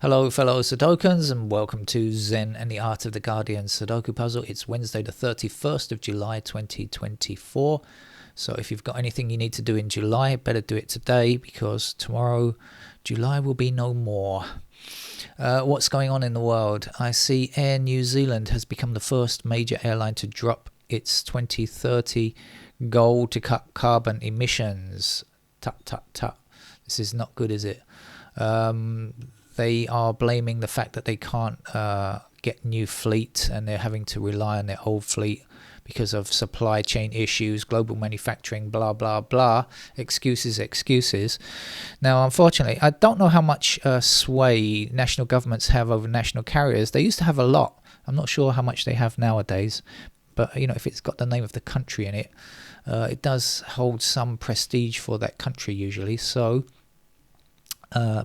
Hello fellow Sudokans and welcome to Zen and the Art of the Guardian Sudoku Puzzle. It's Wednesday the 31st of July 2024. So if you've got anything you need to do in July, better do it today because tomorrow July will be no more. What's going on in the world? I see Air New Zealand has become the first major airline to drop its 2030 goal to cut carbon emissions. Tut tut tut. This is not good, is it? They are blaming the fact that they can't get new fleet and they're having to rely on their old fleet because of supply chain issues, global manufacturing, blah, blah, blah. Excuses. Now, unfortunately, I don't know how much sway national governments have over national carriers. They used to have a lot. I'm not sure how much they have nowadays. But, you know, if it's got the name of the country in it, it does hold some prestige for that country usually. So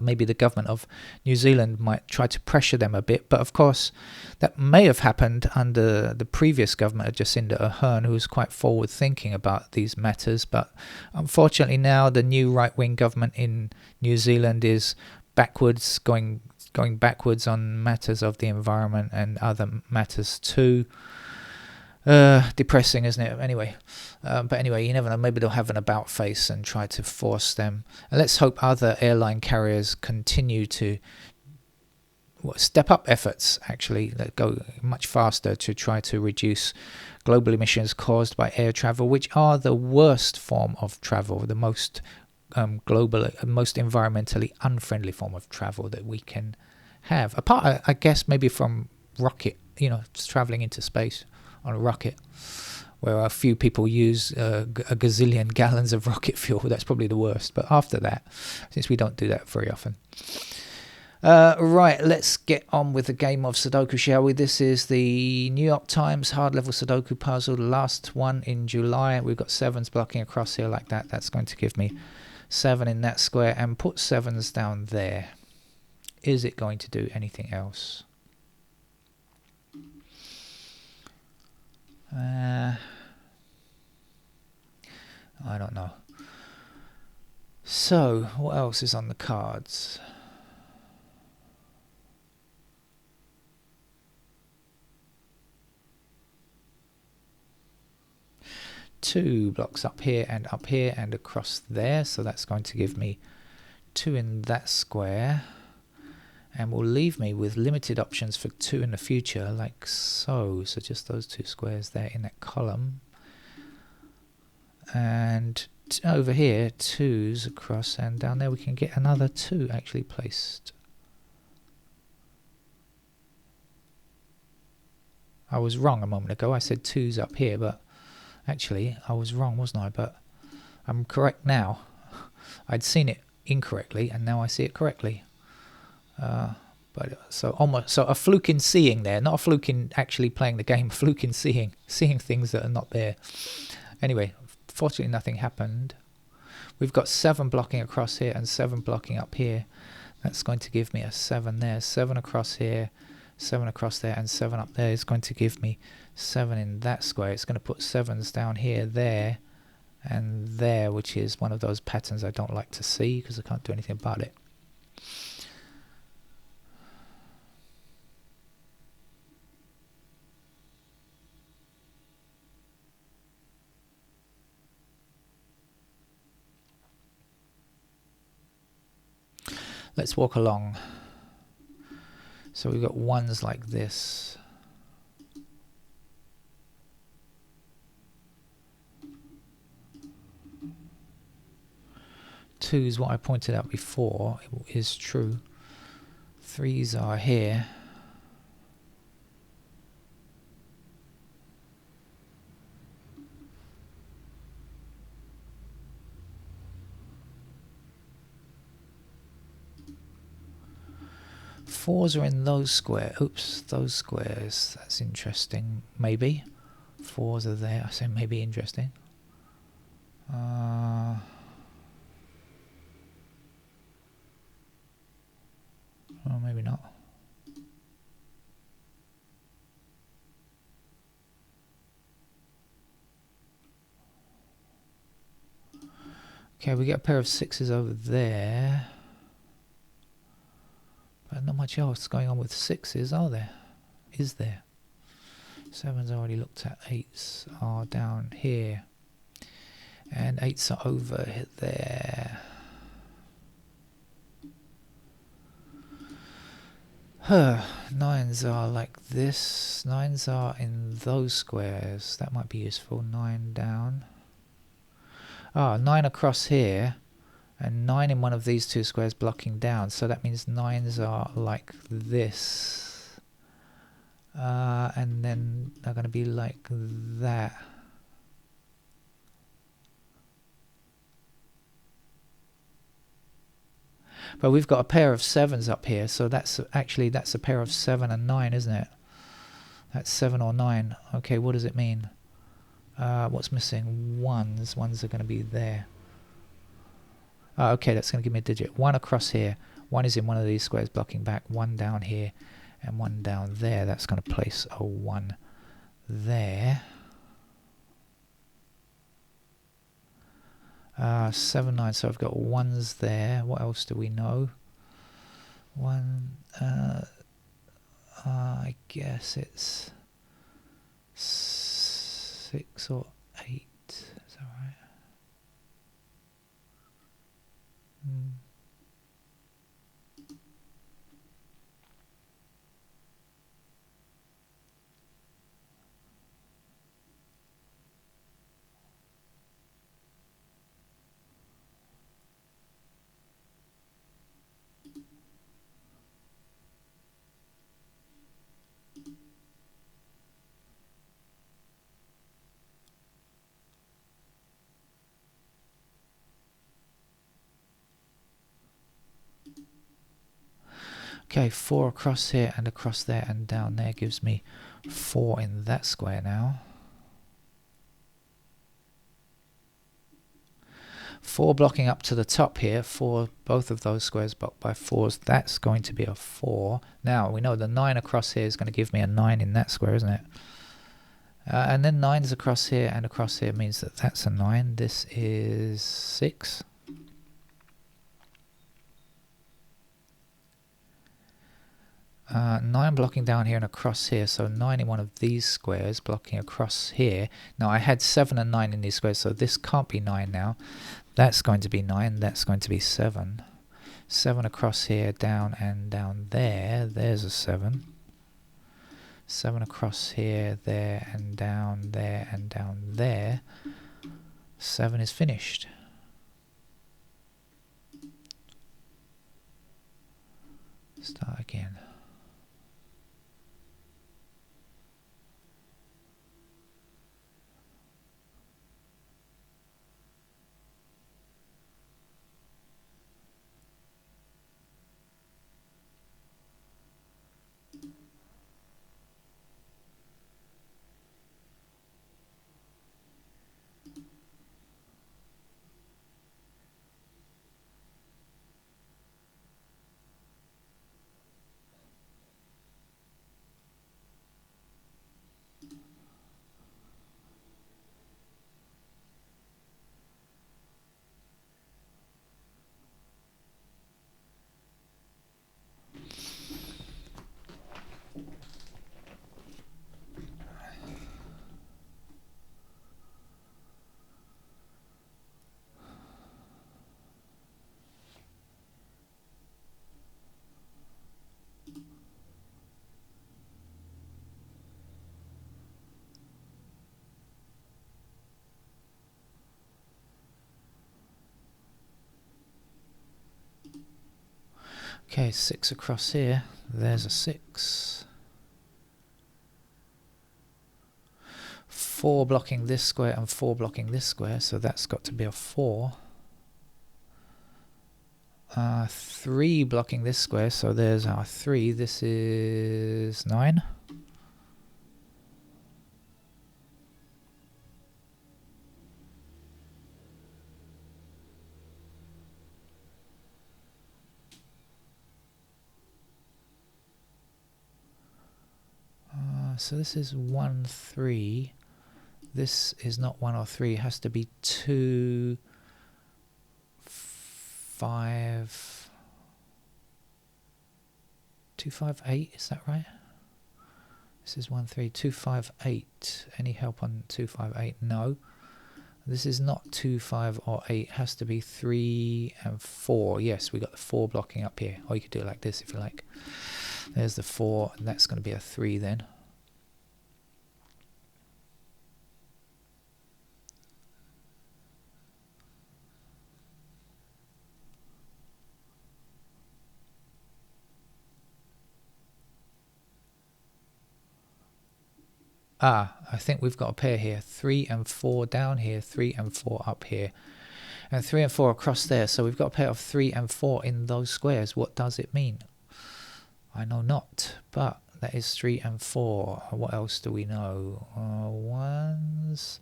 maybe the government of New Zealand might try to pressure them a bit. But of course, that may have happened under the previous government of Jacinda Ardern, who was quite forward thinking about these matters. But unfortunately now the new right-wing government in New Zealand is backwards, going backwards on matters of the environment and other matters too. Depressing, isn't it? But anyway, you never know. Maybe they'll have an about face and try to force them. And let's hope other airline carriers continue to step up efforts, actually, that go much faster to try to reduce global emissions caused by air travel, which are the worst form of travel, the most global, most environmentally unfriendly form of travel that we can have. Apart, I guess, maybe from rocket, traveling into space on a rocket, where a few people use a gazillion gallons of rocket fuel. That's probably the worst. But after that, since we don't do that very often. Right, let's get on with the game of Sudoku, shall we? This is the New York Times hard level Sudoku puzzle, the last one in July. We've got sevens blocking across here like that. That's going to give me 7 in that square, and put sevens down there. Is it going to do anything else? I don't know. So, what else is on the cards? Two blocks up here and across there, so that's going to give me 2 in that square, and will leave me with limited options for 2 in the future, like so. So just those 2 squares there in that column, and over here 2s across, and down there we can get another 2 actually placed. I was wrong a moment ago. I said 2s up here, but actually I was wrong, wasn't I? But I'm correct now. I'd seen it incorrectly and now I see it correctly. So a fluke in seeing there, not a fluke in actually playing the game, a fluke in seeing things that are not there. Anyway, fortunately nothing happened. We've got 7 blocking across here and 7 blocking up here. That's going to give me a 7 there, 7 across here, 7 across there, and 7 up there is going to give me 7 in that square. It's going to put 7s down here, there, and there, which is one of those patterns I don't like to see because I can't do anything about it. Let's walk along. So we've got 1s like this. Twos, what I pointed out before, is true. 3s are here. Fours are in those squares. Oops, those squares. That's interesting. Maybe. 4s are there. I say maybe interesting. Oh, maybe not. Okay, we get a pair of 6s over there. not much else going on with 6s, are there? Is there? 7's already looked at. 8's are down here. And 8's are over there. 9's are like this. 9's are in those squares. That might be useful. 9 down. 9 across here. And 9 in one of these two squares blocking down. So that means 9's are like this. And then they're going to be like that. But we've got a pair of 7's up here, so that's a pair of 7 and 9, isn't it? That's 7 or 9. Okay, what does it mean? What's missing? 1's. 1's are going to be there. Okay, that's going to give me a digit. 1 across here. 1 is in one of these squares blocking back. 1 down here and 1 down there. That's going to place a 1 there. 7, 9, so I've got 1's there. What else do we know? 1, I guess it's 6 or 8. Is that right? Okay, 4 across here and across there and down there gives me 4 in that square now. 4 blocking up to the top here, 4, both of those squares blocked by 4's, that's going to be a 4. Now, we know the 9 across here is going to give me a 9 in that square, isn't it? And then 9's across here and across here means that that's a 9. This is 6. 9 blocking down here and across here, so 9 in one of these squares blocking across here. Now I had 7 and 9 in these squares, so this can't be 9 now. That's going to be 9, that's going to be 7. 7 across here, down and down there, there's a 7. 7 across here, there and down there and down there. 7 is finished. Start again. Okay, 6 across here, there's a 6. 4 blocking this square and 4 blocking this square, so that's got to be a 4. 3 blocking this square, so there's our 3. This is 9. So this is 1, 3. This is not 1 or 3. It has to be 2, 5. 258, is that right? This is 1, 3, 258. Any help on 258? No. This is not 2, 5 or 8. It has to be 3 and 4. Yes, we got the 4 blocking up here. Or you could do it like this if you like. There's the 4, and that's going to be a 3 then. I think we've got a pair here. 3 and 4 down here, 3 and 4 up here, and 3 and 4 across there. So we've got a pair of 3 and 4 in those squares. What does it mean? I know not, but that is 3 and 4. What else do we know? Ones.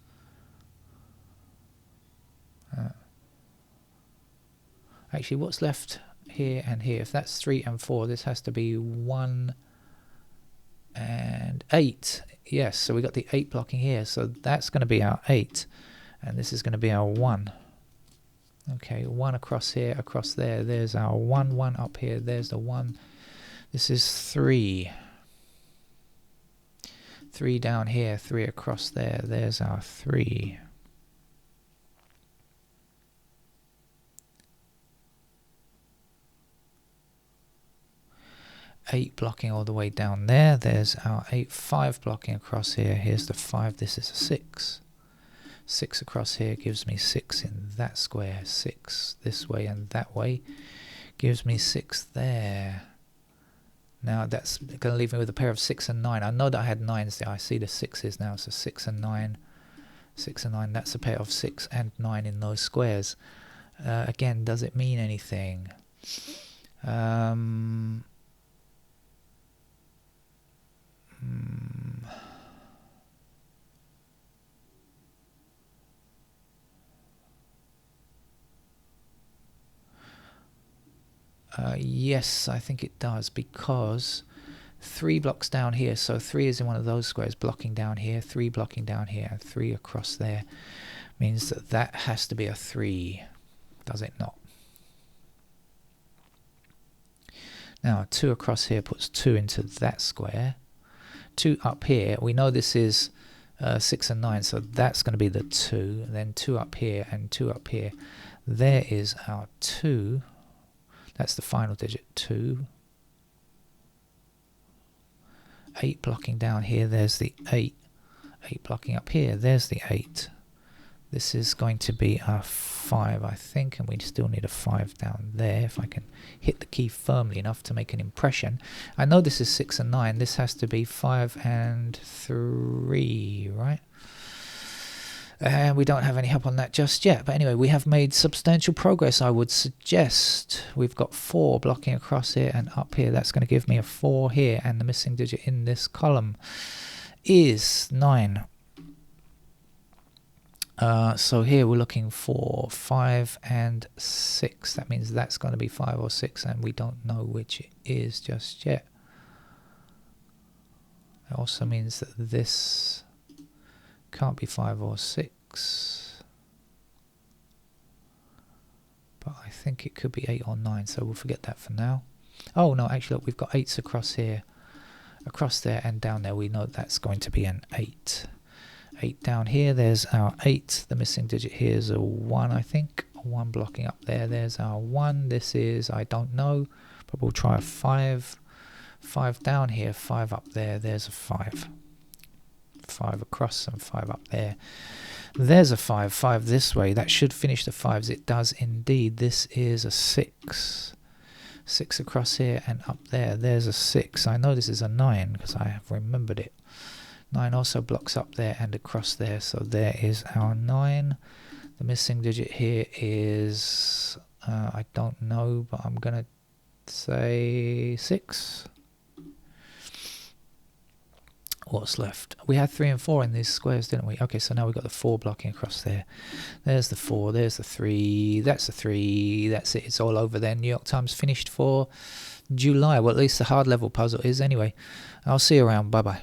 Actually, what's left here and here? If that's 3 and 4, this has to be 1 and 8. Yes, so we got the 8 blocking here, so that's going to be our 8, and this is going to be our 1. Okay, 1 across here, across there. There's our 1, 1 up here. There's the 1. This is 3. 3 down here, 3 across there. There's our 3. Eight blocking all the way down there. There's our 8. 5 blocking across here. Here's the 5. This is a 6. 6 across here gives me 6 in that square. 6 this way and that way gives me 6 there. Now that's going to leave me with a pair of 6 and 9. I know that I had 9s there. I see the 6s now. So 6 and 9. 6 and 9. That's a pair of 6 and 9 in those squares. Again, does it mean anything? Yes, I think it does, because 3 blocks down here, so 3 is in one of those squares, blocking down here, 3 blocking down here, and 3 across there, means that that has to be a 3, does it not? Now 2 across here puts 2 into that square. 2 up here, we know this is 6 and 9, so that's going to be the 2. And then 2 up here and 2 up here. There is our 2. That's the final digit, 2. 8 blocking down here, there's the 8. 8 blocking up here, there's the 8. This is going to be a 5, I think, and we still need a 5 down there. If I can hit the key firmly enough to make an impression. I know this is 6 and 9. This has to be 5 and 3, right? And we don't have any help on that just yet. But anyway, we have made substantial progress, I would suggest. We've got 4 blocking across here and up here. That's going to give me a 4 here. And the missing digit in this column is 9. So here we're looking for 5 and 6. That means that's going to be 5 or 6, and we don't know which it is just yet. It also means that this can't be 5 or 6. But I think it could be 8 or 9, so we'll forget that for now. Oh no, actually look, we've got 8s across here, across there, and down there. We know that's going to be an 8. 8 down here, there's our 8. The missing digit here is a 1, I think. 1 blocking up there, there's our 1. This is, I don't know, but we'll try a 5. 5 down here, 5 up there, there's a 5. 5 across and 5 up there. There's a 5. 5 this way. That should finish the 5s. It does indeed. This is a 6. 6 across here and up there. There's a 6. I know this is a 9 because I have remembered it. 9 also blocks up there and across there. So there is our 9. The missing digit here is, I don't know, but I'm going to say 6. What's left? We had 3 and 4 in these squares, didn't we? Okay, so now we've got the 4 blocking across there. There's the 4, there's the 3, that's the 3, that's it. It's all over there. New York Times finished for July. Well, at least the hard level puzzle is anyway. I'll see you around. Bye-bye.